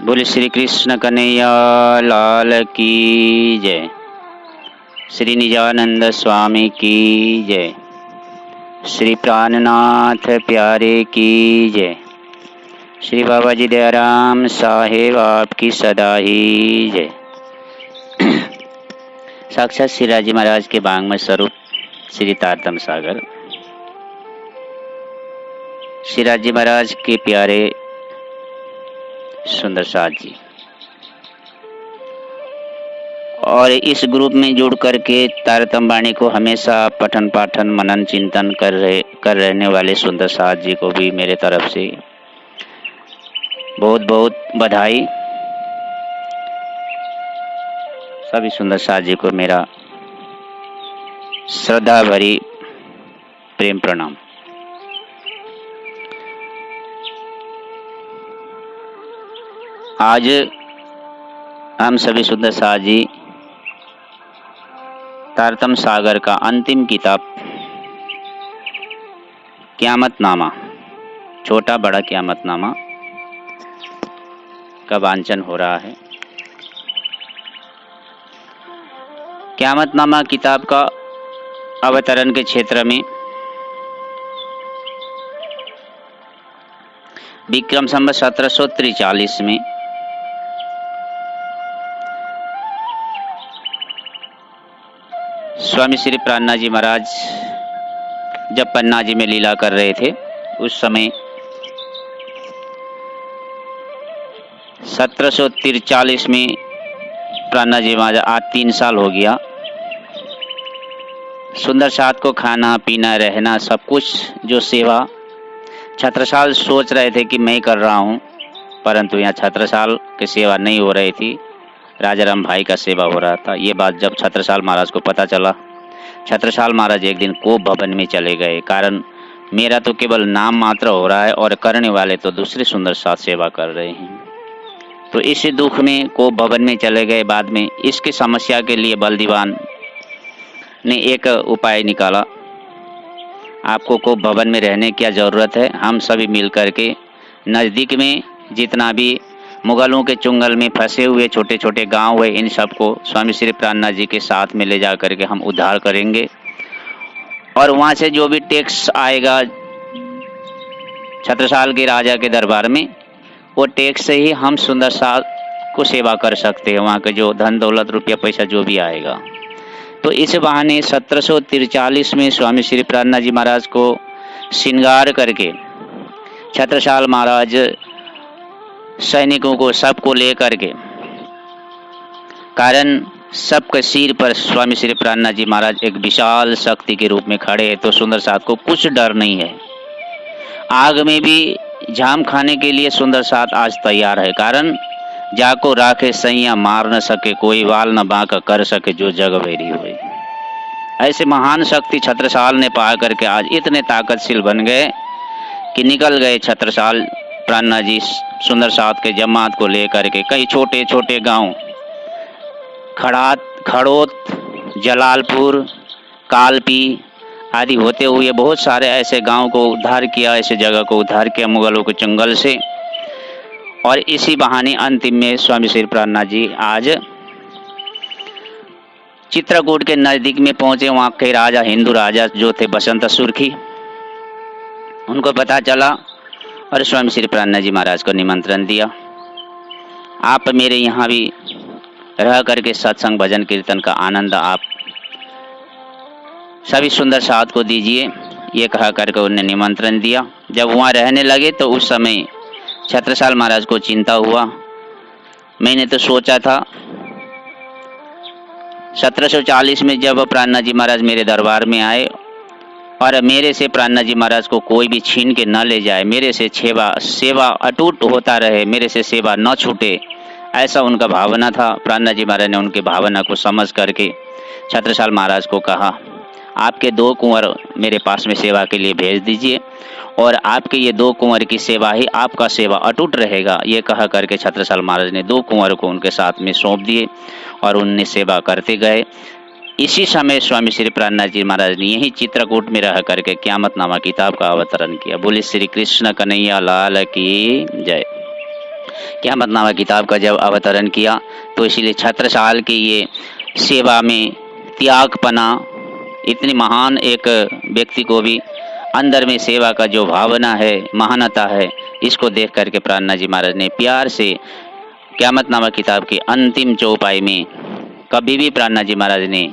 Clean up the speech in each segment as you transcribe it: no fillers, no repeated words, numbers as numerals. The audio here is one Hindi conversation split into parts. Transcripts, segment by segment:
बोले श्री कृष्ण कन्हैया लाल की जय। श्री निजानंद स्वामी की जय। श्री प्राणनाथ प्यारे की जय। श्री बाबा जी दयाराम साहेब आपकी सदा ही जय। साक्षात श्री राजी महाराज के बांग में स्वरूप श्री तारतम सागर, श्री राजी महाराज के प्यारे सुंदर साथ जी और इस ग्रुप में जुड़ करके तारतम वाणी को हमेशा पठन पाठन मनन चिंतन कर रहने वाले सुंदर साथ जी को भी मेरे तरफ से बहुत बहुत बधाई। सभी सुंदर साथ जी को मेरा श्रद्धा भरी प्रेम प्रणाम। आज हम सभी सुंदर साथ जी तारतम सागर का अंतिम किताब क़यामतनामा, छोटा बड़ा क़यामतनामा का वांचन हो रहा है। क़यामतनामा किताब का अवतरण के क्षेत्र में विक्रम संवत 1743 में स्वामी श्री प्राणनाथ जी महाराज जब पन्ना जी में लीला कर रहे थे, उस समय 1743 में प्राणनाथ जी महाराज आज 3 साल हो गया। सुंदर साथ को खाना पीना रहना सब कुछ जो सेवा छत्रसाल सोच रहे थे कि मैं कर रहा हूँ, परंतु यहाँ छत्रसाल की सेवा नहीं हो रही थी, राजाराम भाई का सेवा हो रहा था। ये बात जब छत्रसाल महाराज को पता चला, छत्रसाल महाराज एक दिन कोप भवन में चले गए। कारण मेरा तो केवल नाम मात्र हो रहा है और करने वाले तो दूसरे सुंदर साथ सेवा कर रहे हैं। तो इसी दुख में कोप भवन में चले गए। बाद में इसकी समस्या के लिए बलदीवान ने एक उपाय निकाला, आपको कोप भवन में रहने की ज़रूरत है, हम सभी मिल करके नज़दीक में जितना भी मुगलों के चुंगल में फंसे हुए छोटे छोटे गांव है, इन सबको स्वामी श्री प्राणनाथ जी के साथ में ले जा करके हम उद्धार करेंगे और वहाँ से जो भी टैक्स आएगा छत्रसाल के राजा के दरबार में, वो टैक्स से ही हम सुंदर साथ को सेवा कर सकते हैं। वहाँ के जो धन दौलत रुपया पैसा जो भी आएगा, तो इस बहाने 1743 में स्वामी श्री प्राणनाथ जी महाराज को श्रृंगार करके छत्रसाल महाराज सैनिकों को सबको लेकर के, कारण सबके सिर पर स्वामी श्री प्राणनाथ जी महाराज एक विशाल शक्ति के रूप में खड़े हैं, तो सुंदर साथ को कुछ डर नहीं है। आग में भी झाम खाने के लिए सुंदर साथ आज तैयार है। कारण जाको राखे सैया मार न सके, कोई वाल न बांका कर सके जो जग वेरी हुए। ऐसे महान शक्ति छत्रसाल ने पा करके आज इतने ताकतशील बन गए कि निकल गए छत्रसाल प्राणनाथ जी सुंदर साथ के जमात को लेकर के कई छोटे छोटे गांव खड़ोत, जलालपुर, कालपी आदि होते हुए बहुत सारे ऐसे गांव को उद्धार किया, ऐसे जगह को उद्धार किया मुगलों के चंगल से। और इसी बहाने अंतिम में स्वामी श्री प्राणनाथ जी आज चित्रकूट के नज़दीक में पहुंचे। वहाँ के राजा, हिंदू राजा जो थे बसंत सुर्खी, उनको पता चला और स्वामी श्री प्राणनाथ जी महाराज को निमंत्रण दिया, आप मेरे यहाँ भी रह करके सत्संग भजन कीर्तन का आनंद आप सभी सुंदर साथ को दीजिए। ये कहा करके उन्हें निमंत्रण दिया। जब वहाँ रहने लगे तो उस समय छत्रसाल महाराज को चिंता हुआ। मैंने तो सोचा था 1740 में जब प्राणनाथ जी महाराज मेरे दरबार में आए और मेरे से प्राणनाथ जी महाराज को कोई भी छीन के न ले जाए, मेरे से सेवा अटूट होता रहे, मेरे से सेवा न छूटे, ऐसा उनका भावना था। प्राणनाथ जी महाराज ने उनकी भावना को समझ करके छत्रसाल महाराज को कहा, आपके 2 कुंवर मेरे पास में सेवा के लिए भेज दीजिए और आपके ये 2 कुंवर की सेवा ही आपका सेवा अटूट रहेगा। ये कहा करके छत्रसाल महाराज ने 2 कुंवर को उनके साथ में सौंप दिए और उनने सेवा करते गए। इसी समय स्वामी श्री प्राणनाथ जी महाराज ने यही चित्रकूट में रह करके क़यामतनामा किताब का अवतरण किया। बोले श्री कृष्ण कन्हैया लाल की जय। क़यामतनामा किताब का जब अवतरण किया तो इसीलिए छत्रसाल की ये सेवा में त्यागपना, इतनी महान एक व्यक्ति को भी अंदर में सेवा का जो भावना है, महानता है, इसको देख करके प्राणनाथ जी महाराज ने प्यार से क़यामतनामा किताब के अंतिम चौपाई में कभी भी प्राणनाथ जी महाराज ने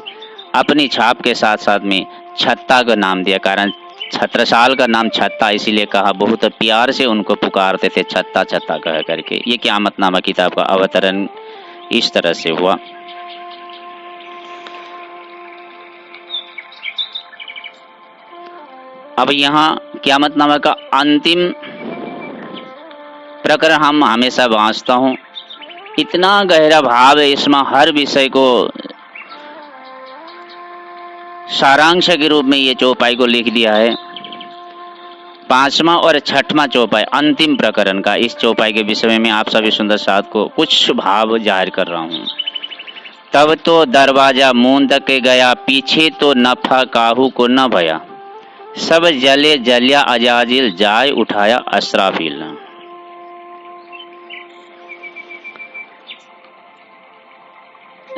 अपनी छाप के साथ साथ में छत्ता का नाम दिया। कारण छत्रसाल का नाम छत्ता इसीलिए कहा, बहुत प्यार से उनको पुकारते थे छत्ता छत्ता कह करके। ये क़यामतनामा किताब का अवतरण इस तरह से हुआ। अब यहाँ क़यामतनामा का अंतिम प्रकरण हम हमेशा वांचता हूँ, इतना गहरा भाव है इसमें, हर विषय को सारांश के रूप में ये चौपाई को लिख दिया है। 5वां और 6वां चौपाई अंतिम प्रकरण का, इस चौपाई के विषय में मैं आप सभी सुंदर साथ को कुछ भाव जाहिर कर रहा हूँ। तब तो दरवाजा मूंद के गया, पीछे तो नफा काहू को न भया, सब जले जलिया अजाजिल, जाय उठाया अस्राफील।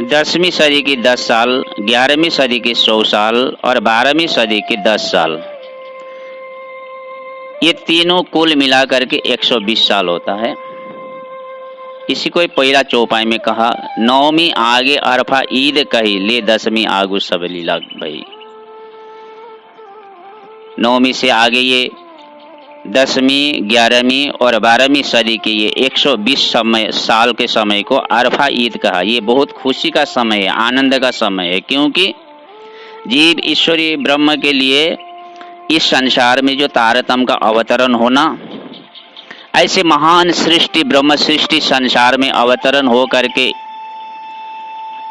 10वीं सदी की 10 साल, 11वीं सदी की 100 साल और 12वीं सदी की 10 साल, ये तीनों कुल मिलाकर के 120 साल होता है। इसी को पहला चौपाई में कहा, 9वीं आगे अरफा ईद कही, ले 10वीं आगू सब लीला भई। 9वीं से आगे ये 10वीं, 11वीं और 12वीं सदी के ये 120 साल के समय को अरफा ईद कहा। ये बहुत खुशी का समय है, आनंद का समय है, क्योंकि जीव ईश्वरी ब्रह्म के लिए इस संसार में जो तारतम्य का अवतरण होना, ऐसे महान सृष्टि ब्रह्म सृष्टि संसार में अवतरण हो करके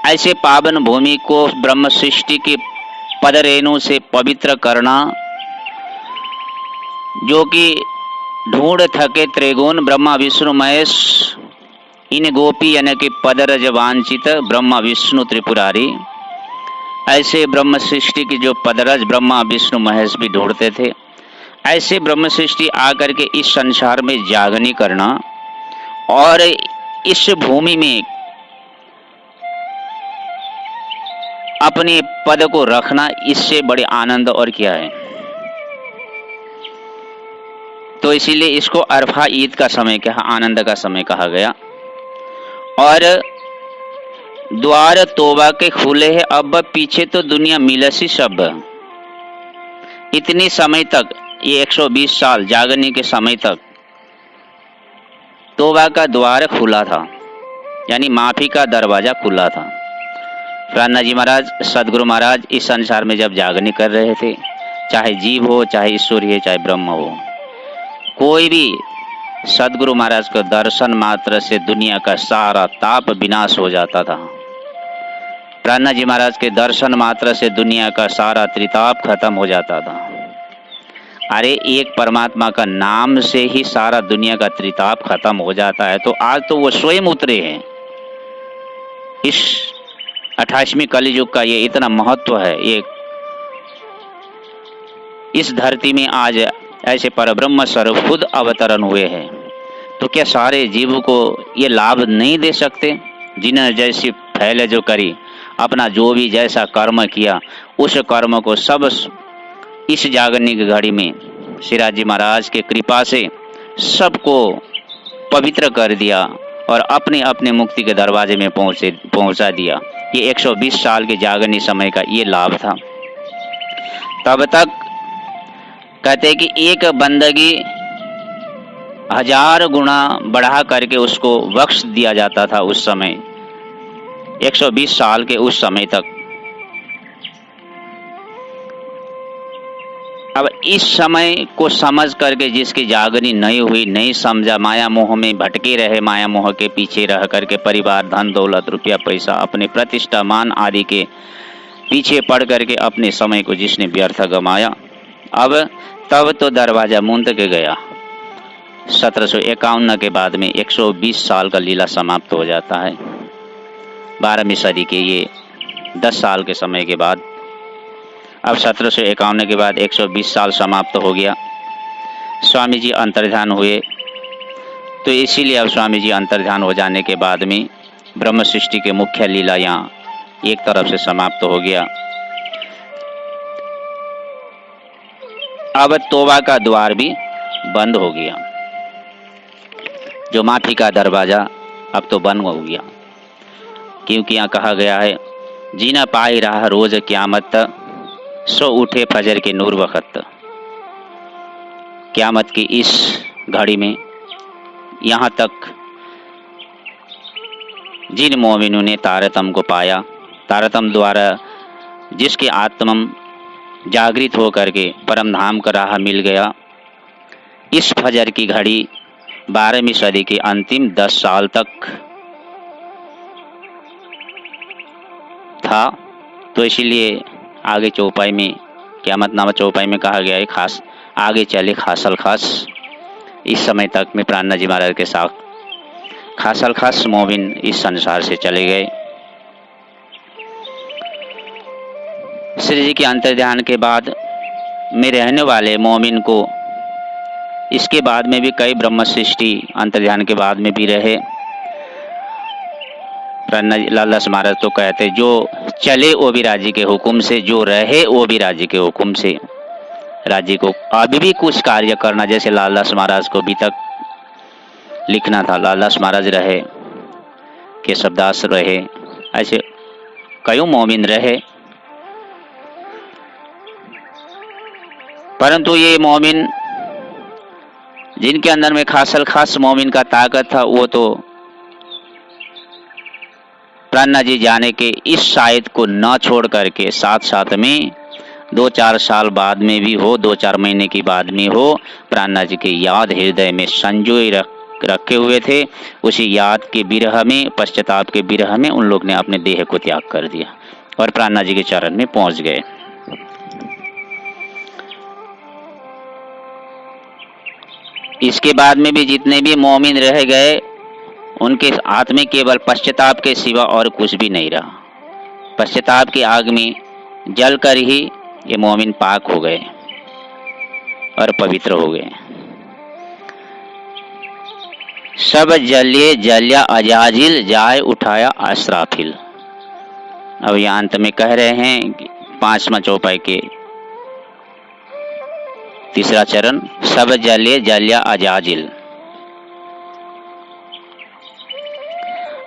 ऐसे पावन भूमि को ब्रह्म सृष्टि की पदरेणु से पवित्र करना, जो कि ढूंढ थके त्रिगुण ब्रह्मा विष्णु महेश, इन गोपी यानी कि पदरज वांछित ब्रह्मा विष्णु त्रिपुरारी, ऐसे ब्रह्म सृष्टि की जो पदरज ब्रह्मा विष्णु महेश भी ढूंढते थे, ऐसे ब्रह्म सृष्टि आकर के इस संसार में जागनी करना और इस भूमि में अपने पद को रखना, इससे बड़े आनंद और क्या है। तो इसीलिए इसको अरफा ईद का समय कहा, आनंद का समय कहा गया। और द्वार तोबा के खुले हैं अब, पीछे तो दुनिया मिलसी सब। इतनी समय तक, ये 120 साल जागने के समय तक तोबा का द्वार खुला था, यानी माफी का दरवाजा खुला था। प्राणनाथ जी महाराज, सदगुरु महाराज इस संसार में जब जागने कर रहे थे, चाहे जीव हो, चाहे ईश्वरी है, चाहे ब्रह्म हो, कोई भी सदगुरु महाराज के दर्शन मात्र से दुनिया का सारा ताप विनाश हो जाता था। प्राणनाथ जी महाराज के दर्शन मात्र से दुनिया का सारा त्रिताप खत्म हो जाता था। अरे एक परमात्मा का नाम से ही सारा दुनिया का त्रिताप खत्म हो जाता है, तो आज तो वो स्वयं उतरे हैं। इस 28वें कलियुग का ये इतना महत्व है, ये इस धरती में आज ऐसे परब्रह्म स्वरूप खुद अवतरण हुए हैं, तो क्या सारे जीव को ये लाभ नहीं दे सकते? जिन्हें जैसी फैले जो करी, अपना जो भी जैसा कर्म किया, उस कर्म को सब इस जागरने की घड़ी में श्रीराज जी महाराज के कृपा से सबको पवित्र कर दिया और अपने अपने मुक्ति के दरवाजे में पहुंचा दिया। ये 120 साल के जागरनी समय का ये लाभ था। तब तक कहते कि एक बंदगी 1000 गुना बढ़ा करके उसको बख्श दिया जाता था उस समय, 120 साल के उस समय तक। अब इस समय को समझ करके जिसकी जागरनी नहीं हुई, नहीं समझा, माया मोह में भटके रहे, माया मोह के पीछे रह करके परिवार, धन दौलत, रुपया पैसा, अपने प्रतिष्ठा मान आदि के पीछे पड़ करके अपने समय को जिसने व्यर्थ गमाया, अब तब तो दरवाजा मूंद के गया। 1751 के बाद में 120 साल का लीला समाप्त हो जाता है। 12वीं सदी के ये 10 साल के समय के बाद अब 1751 के बाद 120 साल समाप्त हो गया। स्वामी जी अंतर्धान हुए तो इसीलिए अब स्वामी जी अंतर्ध्यान हो जाने के बाद में ब्रह्म सृष्टि के मुख्य लीला यहाँ एक तरफ से समाप्त हो गया। अब तौबा का द्वार भी बंद हो गया, जो माफी का दरवाजा अब तो बंद हो गया, क्योंकि यहाँ कहा गया है जीना पाई रहा रोज क्यामत, सो उठे फजर के नूर वक़्त। क्यामत की इस घड़ी में यहाँ तक जिन मोमिनों ने तारतम को पाया, तारतम द्वारा जिसके आत्म जागृत होकर के परम धाम का राह मिल गया, इस फजर की घड़ी 12वीं सदी के अंतिम 10 साल तक था। तो इसीलिए आगे चौपाई में, क़यामत नामा चौपाई में कहा गया है, खास आगे चले खासल खास। इस समय तक में प्राणनाथ जी महाराज के साथ खासल खास मोमिन इस संसार से चले गए। श्री जी के अंतर्ध्यान के बाद में रहने वाले मोमिन को इसके बाद में भी कई ब्रह्म सृष्टि अंतर्ध्यान के बाद में भी रहे। लालदास महाराज तो कहते जो चले वो भी राज्य के हुक्म से, जो रहे वो भी राज्य के हुक्म से। राज्य को अभी भी कुछ कार्य करना, जैसे लालदास महाराज को भी तक लिखना था, लालदास महाराज रहे, केशवदास रहे, ऐसे कई मोमिन रहे। परंतु ये मोमिन जिनके अंदर में खासल खास मोमिन का ताकत था, वो तो प्राणनाथ जी जाने के इस शायद को न छोड़ करके साथ साथ में 2-4 साल बाद में भी हो, 2-4 महीने की बाद में हो, प्राणनाथ जी की याद हृदय में संजोए रखे हुए थे। उसी याद के विरह में, पश्चाताप के विरह में उन लोग ने अपने देह को त्याग कर दिया और प्राणनाथ जी के चरण में पहुंच गए। इसके बाद में भी जितने भी मोमिन रह गए, उनके हाथ में केवल पश्चाताप के सिवा और कुछ भी नहीं रहा। पश्चाताप की आग में जलकर ही ये मोमिन पाक हो गए और पवित्र हो गए। सब जलिए जलिया अजाजिल, जाए उठाया असराफिल। अब यहाँ अंत में कह रहे हैं कि 5वां चौपाई के 3रा चरण, सब जलिए जलिया अजाजिल।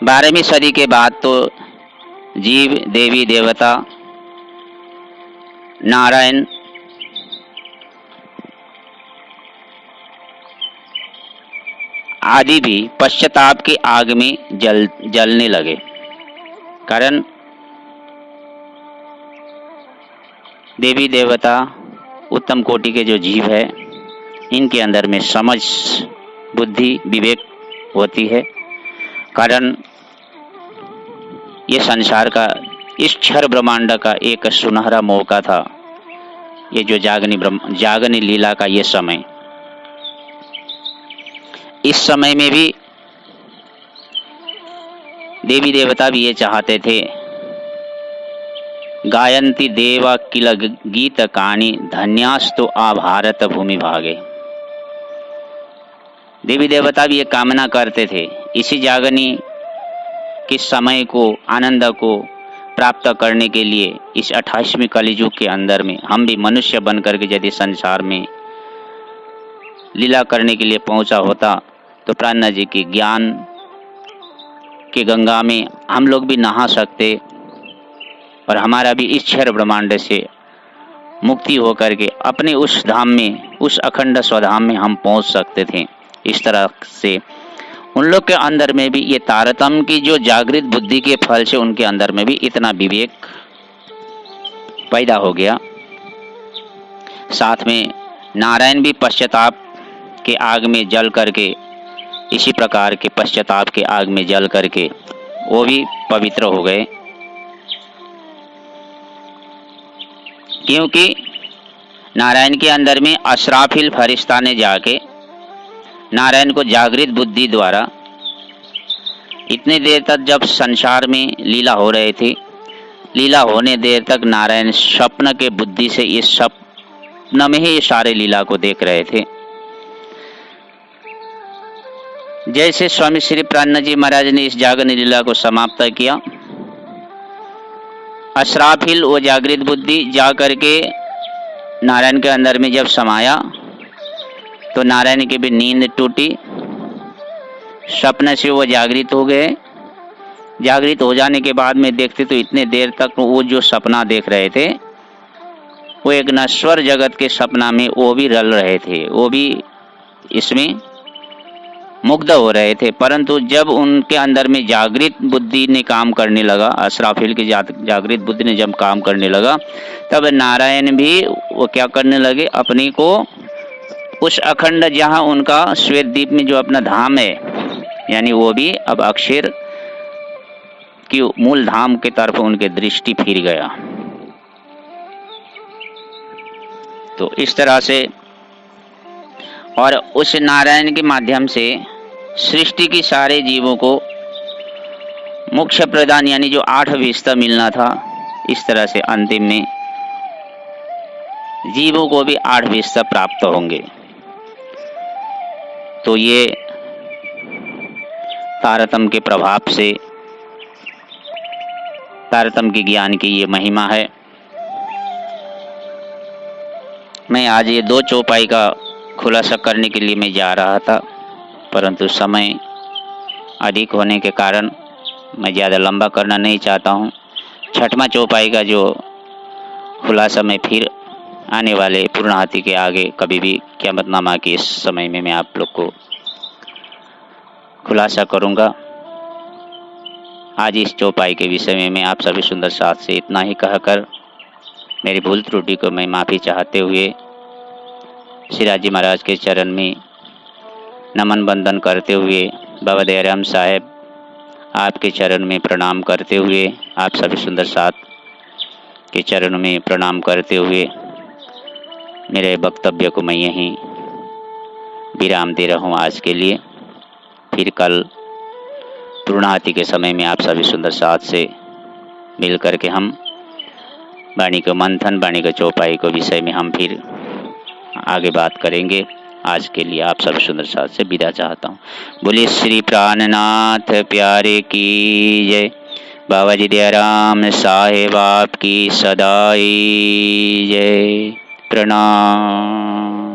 12वीं सदी के बाद तो जीव, देवी, देवता, नारायण आदि भी पश्चाताप की आग में जलने लगे। कारण देवी देवता उत्तम कोटि के जो जीव है, इनके अंदर में समझ, बुद्धि, विवेक होती है। कारण ये संसार का, इस क्षर ब्रह्मांड का एक सुनहरा मौका था, ये जो जागनी लीला का ये समय। इस समय में भी देवी देवता भी ये चाहते थे, गायंती देवा किल गीत कानी, धन्यास्तु आ भारत भूमि भागे। देवी देवता भी ये कामना करते थे, इसी जागनी के समय को, आनंद को प्राप्त करने के लिए इस 28वें कलियुग के अंदर में हम भी मनुष्य बनकर के यदि संसार में लीला करने के लिए पहुंचा होता, तो प्राणनाथ जी के ज्ञान के गंगा में हम लोग भी नहा सकते और हमारा भी इस क्षर ब्रह्मांड से मुक्ति होकर के अपने उस धाम में, उस अखंड स्वधाम में हम पहुंच सकते थे। इस तरह से उन लोग के अंदर में भी ये तारतम्य की जो जागृत बुद्धि के फल से उनके अंदर में भी इतना विवेक पैदा हो गया। साथ में नारायण भी पश्चाताप के आग में जल करके, इसी प्रकार के पश्चाताप के आग में जल करके वो भी पवित्र हो गए। क्योंकि नारायण के अंदर में असराफिल फरिश्ता ने जाके नारायण को जागृत बुद्धि द्वारा, इतने देर तक जब संसार में लीला हो रहे थे, लीला होने देर तक नारायण स्वप्न के बुद्धि से इस स्वप्न में ही ये सारे लीला को देख रहे थे। जैसे स्वामी श्री प्राणनाथ जी महाराज ने इस जागरण लीला को समाप्त किया, अश्राफिल वो जागृत बुद्धि जा करके नारायण के अंदर में जब समाया तो नारायण की भी नींद टूटी, स्वप्न से वो जागृत हो गए। जागृत हो जाने के बाद में देखते तो इतने देर तक वो जो सपना देख रहे थे वो एक नश्वर जगत के सपना में वो भी रल रहे थे, वो भी इसमें मुग्ध हो रहे थे। परंतु जब उनके अंदर में जागृत बुद्धि ने काम करने लगा, अश्राफिल की जागृत बुद्धि ने जब काम करने लगा, तब नारायण भी वो क्या करने लगे, अपने को उस अखंड जहाँ उनका श्वेत द्वीप में जो अपना धाम है, यानी वो भी अब अक्षर की मूल धाम के तरफ उनके दृष्टि फिर गया। तो इस तरह से और उस नारायण के माध्यम से सृष्टि की सारे जीवों को मोक्ष प्रदान यानी जो 8 विस्ता मिलना था, इस तरह से अंतिम में जीवों को भी 8 विस्ता प्राप्त होंगे। तो ये तारतम्य के प्रभाव से, तारतम्य के ज्ञान की ये महिमा है। मैं आज ये 2 चौपाई का खुलासा करने के लिए मैं जा रहा था, परंतु समय अधिक होने के कारण मैं ज़्यादा लंबा करना नहीं चाहता हूँ। 6वां चौपाई का जो खुलासा मैं फिर आने वाले पूर्णाहुति के आगे कभी भी क़यामतनामा के इस समय में मैं आप लोग को खुलासा करूँगा। आज इस चौपाई के विषय में मैं आप सभी सुंदर साथ से इतना ही कहकर मेरी भूल त्रुटि को मैं माफ़ी चाहते हुए श्रीराज जी महाराज के चरण में नमन बंदन करते हुए, बाबा दयाराम साहेब आपके चरण में प्रणाम करते हुए, आप सभी सुंदर साथ के चरण में प्रणाम करते हुए मेरे वक्तव्य को मैं यहीं विराम दे रहा हूँ आज के लिए। फिर कल पूर्णाहुति के समय में आप सभी सुंदर साथ से मिल करके हम वाणी का मंथन, वाणी का चौपाई को विषय में हम फिर आगे बात करेंगे। आज के लिए आप सभी सुंदर साथ से विदा चाहता हूँ। बोलिए श्री प्राणनाथ प्यारे की जय। बाबा जी दयाराम साहेब आपकी सदाई जय। प्रणाम।